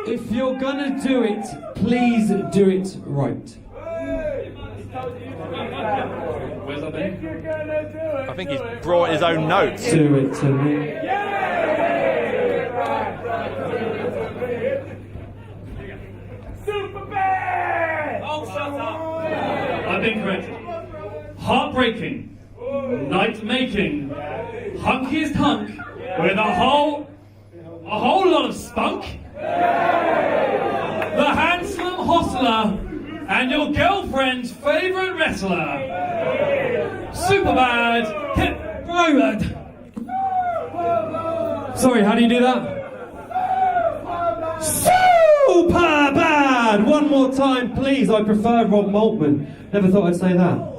If you're gonna do it, please do it right. Where's that been? I think he's brought his own notes. Do it to me. Super bad! Oh, shut up! I've been corrected. Heartbreaking, night-making, hunkiest hunk with a whole lot of spunk. The handsome hostler and your girlfriend's favourite wrestler. Superbad Kip Sabian. Sorry, how do you do that? Super bad! One more time, please. I prefer Rob Maltman. Never thought I'd say that.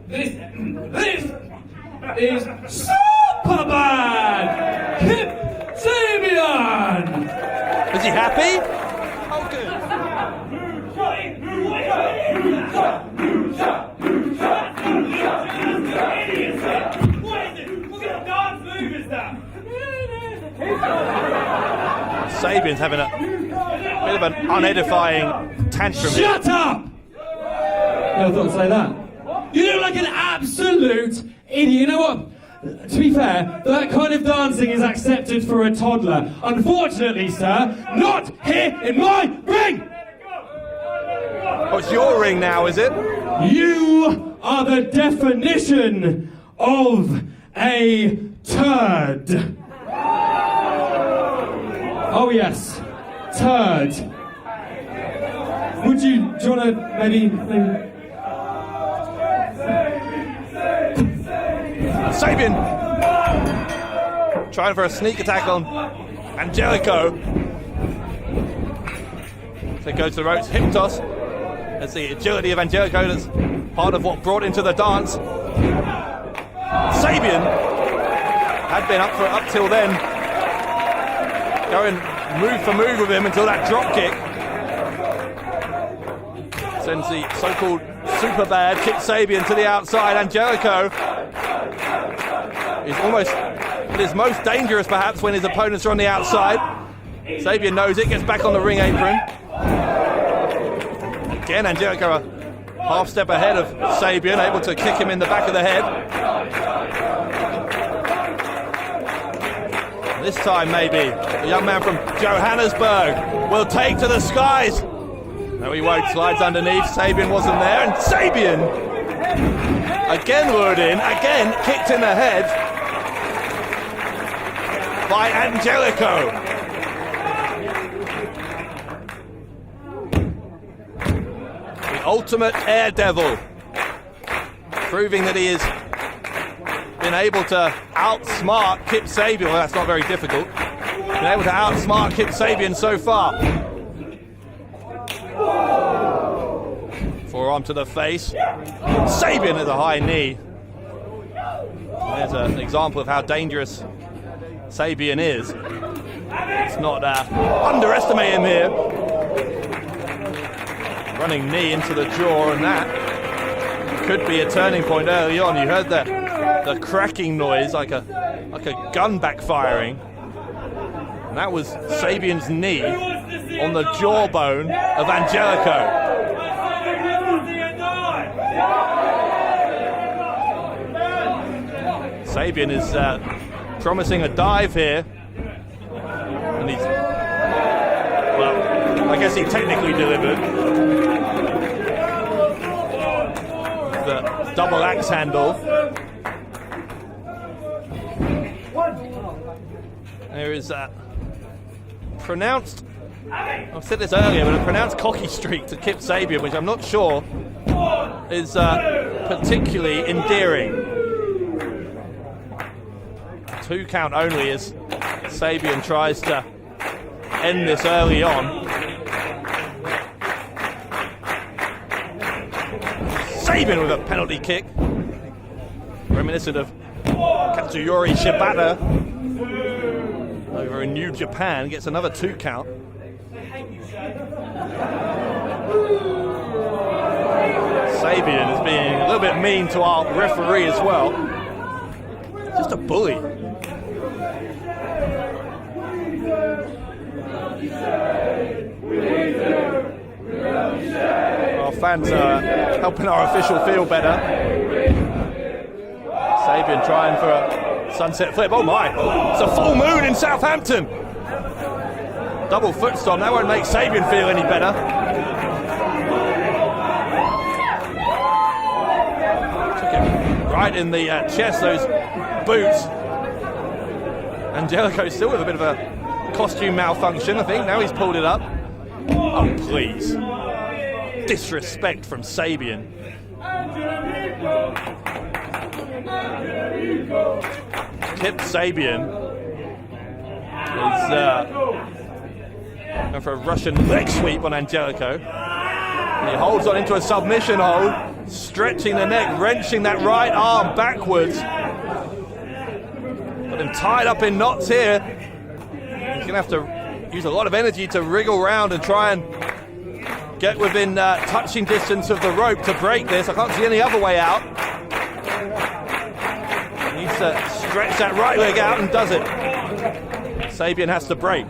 This is super bad! Kip Sabian! Is he happy? Oh, good. Sabian's having a bit of an unedifying tantrum. Shut up! Never thought I'd say that. You look like an absolute idiot. You know what? To be fair, that kind of dancing is accepted for a toddler. Unfortunately, sir, not here in my ring! Oh, it's your ring now, is it? You are the definition of a turd. Oh yes, turd. Do you want to maybe... Sabian trying for a sneak attack on Angelico. So he goes to the ropes, hip toss. That's the agility of Angelico that's part of what brought into the dance. Sabian had been up till then, going move for move with him until that drop kick. Sends the so-called super bad Kip Sabian to the outside. Angelico is almost at his most dangerous perhaps when his opponents are on the outside. Sabian knows it, gets back on the ring apron. Again, Angelico a half step ahead of Sabian, able to kick him in the back of the head. This time maybe the young man from Johannesburg will take to the skies. No, he won't. Slides underneath. Sabian wasn't there, and Sabian again lured in, again kicked in the head by Angelico. The ultimate air devil, proving that he has been able to outsmart Kip Sabian. Well, that's not very difficult. Been able to outsmart Kip Sabian so far. Forearm to the face. Sabian has a high knee. There's an example of how dangerous Sabian is. It's not underestimate him here. Running knee into the jaw, and that could be a turning point early on. You heard the cracking noise like a gun backfiring. And that was Sabian's knee on the jawbone of Angelico. Sabian is promising a dive here, and he's, well, I guess he technically delivered. The double axe handle. There is a pronounced, I've said this earlier, but a pronounced cocky streak to Kip Sabian, which I'm not sure is particularly endearing. 2 count only as Sabian tries to end this early on. Sabian with a penalty kick, reminiscent of Katsuyori Shibata over in New Japan, gets another 2 count. Sabian is being a little bit mean to our referee as well. Just a bully. Our fans are helping our official feel better. Sabian trying for a sunset flip. Oh my, it's a full moon in Southampton. Double foot stomp, that won't make Sabian feel any better. Took him right in the chest, those boots. Angelico still with a bit of a costume malfunction, I think. Now he's pulled it up. Oh, please. Disrespect from Sabian. Kip Sabian is going for a Russian leg sweep on Angelico. And he holds on into a submission hold, stretching the neck, wrenching that right arm backwards. Got him tied up in knots here. He's going to have to use a lot of energy to wriggle around and try and get within touching distance of the rope to break this. I can't see any other way out. He needs to stretch that right leg out and does it. Sabian has to break.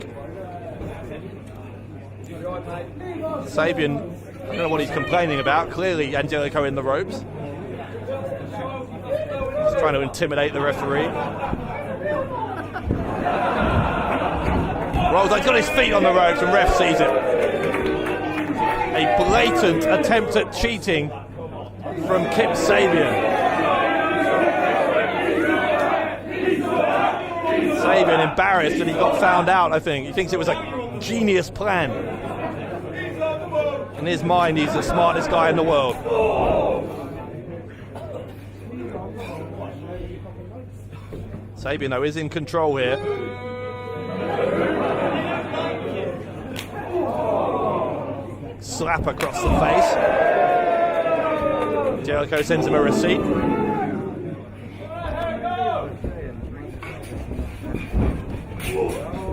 Sabian, I don't know what he's complaining about. Clearly Angelico in the ropes. He's trying to intimidate the referee. Rolls, he's got his feet on the ropes and ref sees it. A blatant attempt at cheating from Kip Sabian. Sabian embarrassed and he got found out, I think. He thinks it was a genius plan. In his mind, he's the smartest guy in the world. Sabian, though, is in control here. Slap across the face. Angelico sends him a receipt.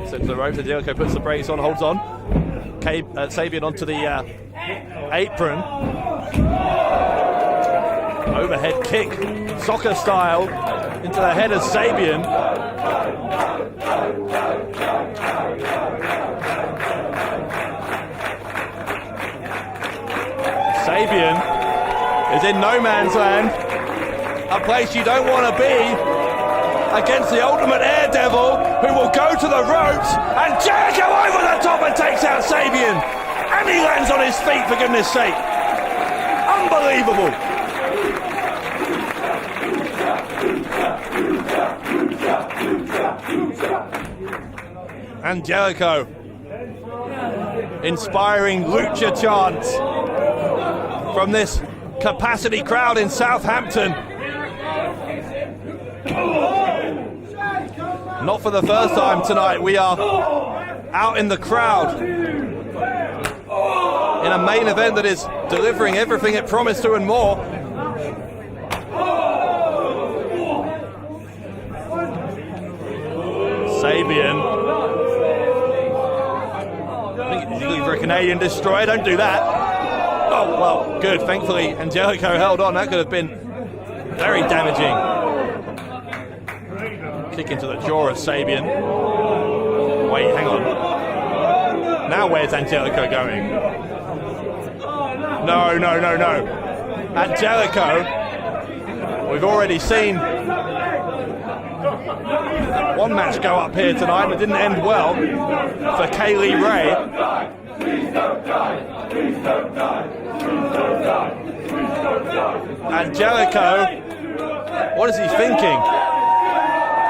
Sends the ropes. Angelico puts the brakes on, holds on. Sabian onto the apron. Overhead kick, soccer style, into the head of Sabian. Sabian is in no man's land, a place you don't want to be, against the ultimate daredevil who will go to the ropes, and Jericho over the top and takes out Sabian, and he lands on his feet, for goodness sake. Unbelievable. Angelico inspiring lucha chants from this capacity crowd in Southampton. Not for the first time tonight, we are out in the crowd in a main event that is delivering everything it promised to and more. Sabian. I think he's looking for a Canadian destroyer, don't do that. Oh, well, good. Thankfully, Angelico held on. That could have been very damaging. Kick into the jaw of Sabian. Wait, hang on. Now where's Angelico going? No. Angelico, we've already seen one match go up here tonight and it didn't end well for Kaylee Ray. Angelico, what is he thinking?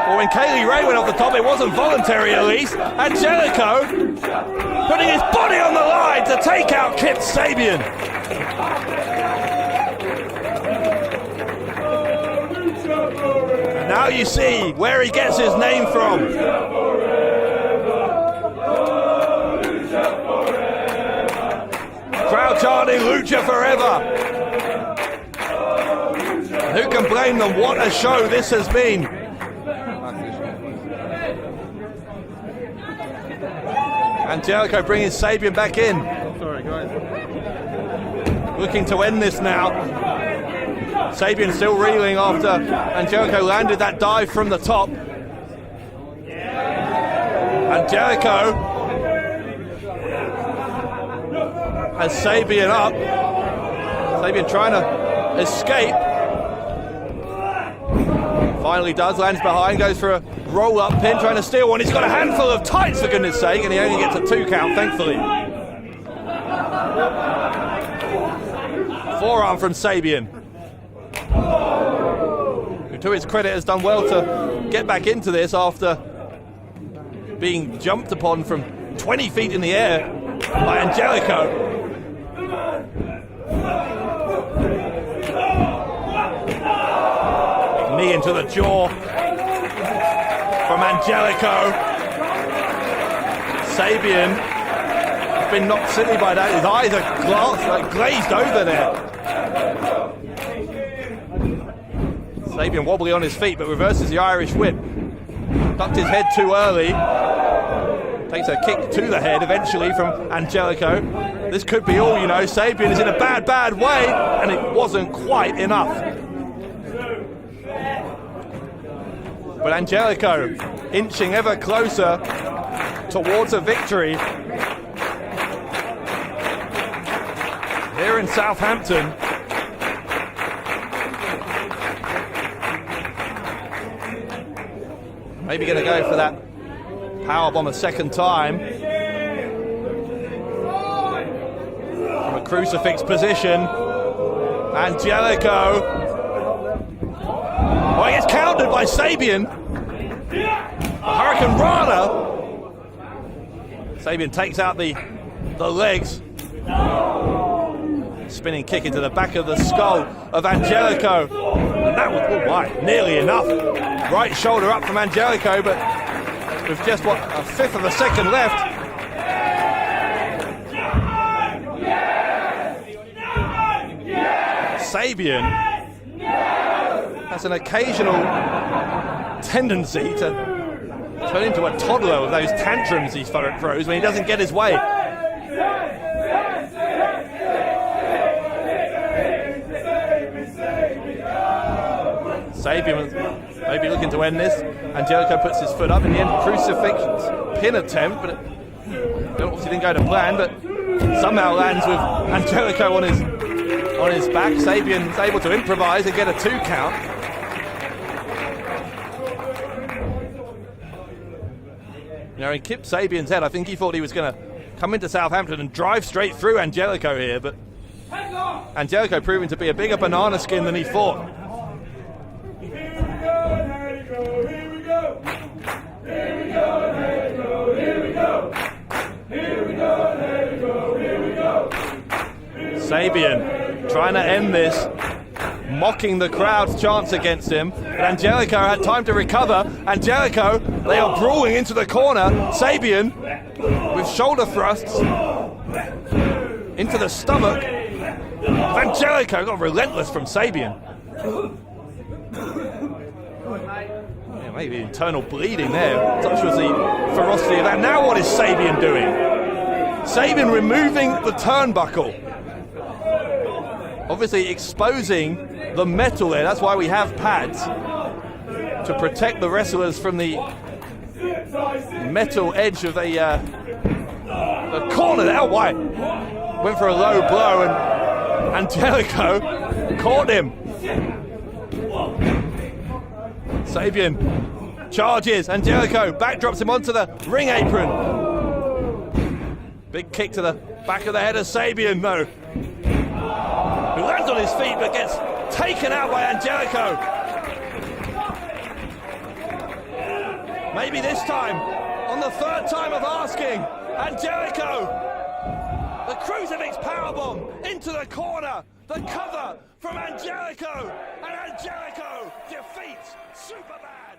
Well, when Kaylee Ray went off the top, it wasn't voluntary at least. Angelico putting his body on the line to take out Kip Sabian. And now you see where he gets his name from. Crowd chanting Lucha Forever. Who can blame them? What a show this has been. Angelico bringing Sabian back in. Sorry, guys. Looking to end this now. Sabian still reeling after Angelico landed that dive from the top. Angelico has Sabian up. Sabian trying to escape. Finally does, lands behind, goes for a roll-up pin, trying to steal one. He's got a handful of tights, for goodness sake, and he only gets a 2 count, thankfully. Forearm from Sabian, who to his credit has done well to get back into this after being jumped upon from 20 feet in the air by Angelico. Knee into the jaw from Angelico. Sabian has been knocked silly by that. His eyes are glazed over there. Sabian wobbly on his feet, but reverses the Irish whip. Ducked his head too early. Takes a kick to the head eventually from Angelico. This could be all, you know. Sabian is in a bad, bad way, and it wasn't quite enough. But Angelico inching ever closer towards a victory here in Southampton. Maybe going to go for that powerbomb a second time from a crucifix position. Angelico. Oh, he gets countered by Sabian. A Hurricane Rana. Sabian takes out the legs. Spinning kick into the back of the skull of Angelico. And that was, oh my, nearly enough. Right shoulder up from Angelico, but with just, what, a fifth of a second left. Sabian has an occasional tendency to turn into a toddler with those tantrums he throws when he doesn't get his way. Sabian was maybe looking to end this. Angelico puts his foot up in the end. Crucifix pin attempt, but it obviously didn't go to plan, but somehow lands with Angelico on his back. Sabian is able to improvise and get a 2 count. You know, in Kip Sabian's head, I think he thought he was going to come into Southampton and drive straight through Angelico here, but Angelico proving to be a bigger banana skin than he thought. Sabian trying to end this, mocking the crowd's chance against him. But Angelico had time to recover. Angelico, they are brawling into the corner. Sabian with shoulder thrusts into the stomach. Angelico got relentless from Sabian. Yeah, maybe internal bleeding there. Such was the ferocity of that. Now what is Sabian doing? Sabian removing the turnbuckle. Obviously exposing the metal there. That's why we have pads, to protect the wrestlers from the metal edge of the corner there. Why? Went for a low blow and Angelico caught him. Sabian charges. Angelico backdrops him onto the ring apron. Big kick to the back of the head of Sabian though, who lands on his feet but gets taken out by Angelico. Maybe this time, on the third time of asking, Angelico, the crucifix powerbomb into the corner, the cover from Angelico, and Angelico defeats Superman.